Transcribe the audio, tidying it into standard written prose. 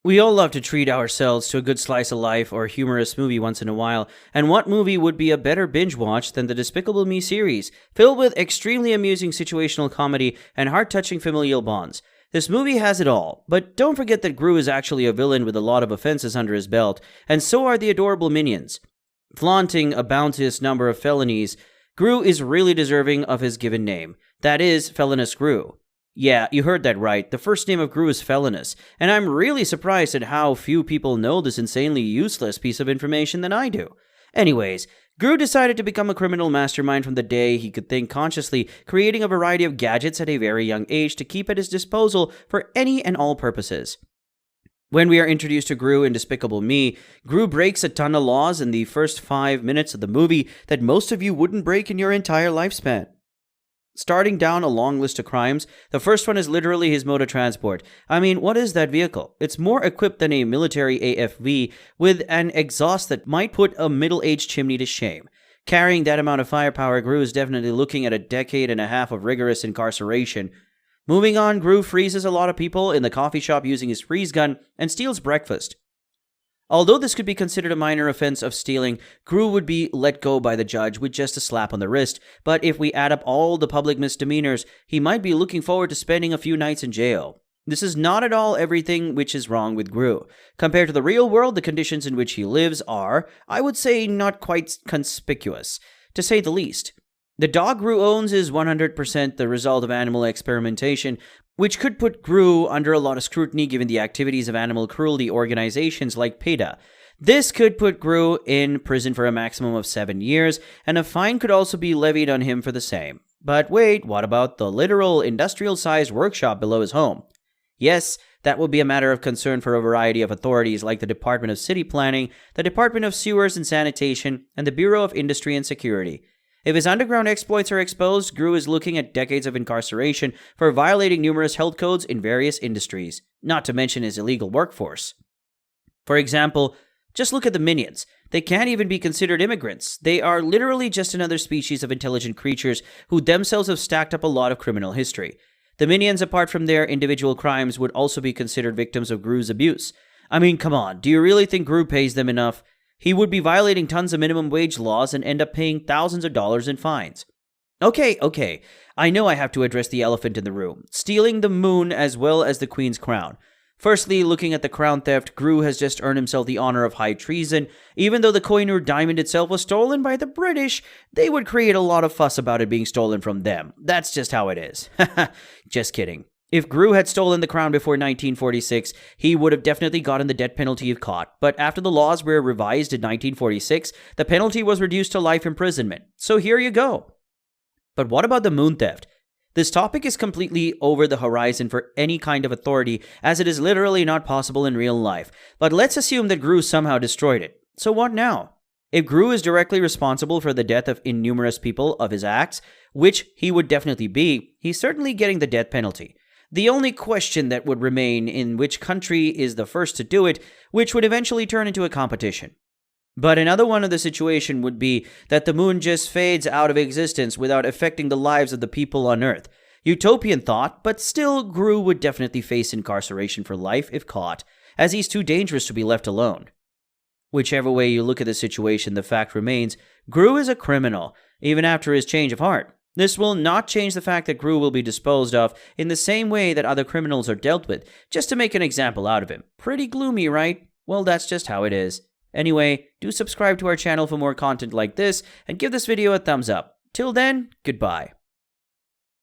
We all love to treat ourselves to a good slice of life or humorous movie once in a while, and what movie would be a better binge watch than the Despicable Me series, filled with extremely amusing situational comedy and heart-touching familial bonds? This movie has it all, but don't forget that Gru is actually a villain with a lot of offenses under his belt, and so are the adorable minions. Flaunting a bounteous number of felonies, Gru is really deserving of his given name. That is, Felonious Gru. Yeah, you heard that right. The first name of Gru is Felonious, and I'm really surprised at how few people know this insanely useless piece of information than I do. Anyways, Gru decided to become a criminal mastermind from the day he could think consciously, creating a variety of gadgets at a very young age to keep at his disposal for any and all purposes. When we are introduced to Gru in Despicable Me, Gru breaks a ton of laws in the first 5 minutes of the movie that most of you wouldn't break in your entire lifespan. Starting down a long list of crimes, the first one is literally his mode of transport. I mean, what is that vehicle? It's more equipped than a military AFV with an exhaust that might put a middle-aged chimney to shame. Carrying that amount of firepower, Gru is definitely looking at a decade and a half of rigorous incarceration. Moving on, Gru freezes a lot of people in the coffee shop using his freeze gun and steals breakfast. Although this could be considered a minor offense of stealing, Gru would be let go by the judge with just a slap on the wrist, but if we add up all the public misdemeanors, he might be looking forward to spending a few nights in jail. This is not at all everything which is wrong with Gru. Compared to the real world, the conditions in which he lives are, I would say, not quite conspicuous, to say the least. The dog Gru owns is 100% the result of animal experimentation, which could put Gru under a lot of scrutiny given the activities of animal cruelty organizations like PETA. This could put Gru in prison for a maximum of 7 years, and a fine could also be levied on him for the same. But wait, what about the literal industrial-sized workshop below his home? Yes, that will be a matter of concern for a variety of authorities like the Department of City Planning, the Department of Sewers and Sanitation, and the Bureau of Industry and Security. If his underground exploits are exposed, Gru is looking at decades of incarceration for violating numerous health codes in various industries, not to mention his illegal workforce. For example, just look at the minions. They can't even be considered immigrants. They are literally just another species of intelligent creatures who themselves have stacked up a lot of criminal history. The minions, apart from their individual crimes, would also be considered victims of Gru's abuse. I mean, come on, do you really think Gru pays them enough? He would be violating tons of minimum wage laws and end up paying thousands of dollars in fines. Okay, I know I have to address the elephant in the room, stealing the moon as well as the Queen's crown. Firstly, looking at the crown theft, Gru has just earned himself the honor of high treason. Even though the Koh-i-Noor diamond itself was stolen by the British, they would create a lot of fuss about it being stolen from them. That's just how it is. Just kidding. If Gru had stolen the crown before 1946, he would have definitely gotten the death penalty if caught. But after the laws were revised in 1946, the penalty was reduced to life imprisonment. So here you go. But what about the moon theft? This topic is completely over the horizon for any kind of authority, as it is literally not possible in real life. But let's assume that Gru somehow destroyed it. So what now? If Gru is directly responsible for the death of innumerous people of his acts, which he would definitely be, he's certainly getting the death penalty. The only question that would remain in which country is the first to do it, which would eventually turn into a competition. But another one of the situation would be that the moon just fades out of existence without affecting the lives of the people on Earth. Utopian thought, but still Gru would definitely face incarceration for life if caught, as he's too dangerous to be left alone. Whichever way you look at the situation, the fact remains, Gru is a criminal, even after his change of heart. This will not change the fact that Gru will be disposed of in the same way that other criminals are dealt with, just to make an example out of him. Pretty gloomy, right? Well, that's just how it is. Anyway, do subscribe to our channel for more content like this, and give this video a thumbs up. Till then, goodbye.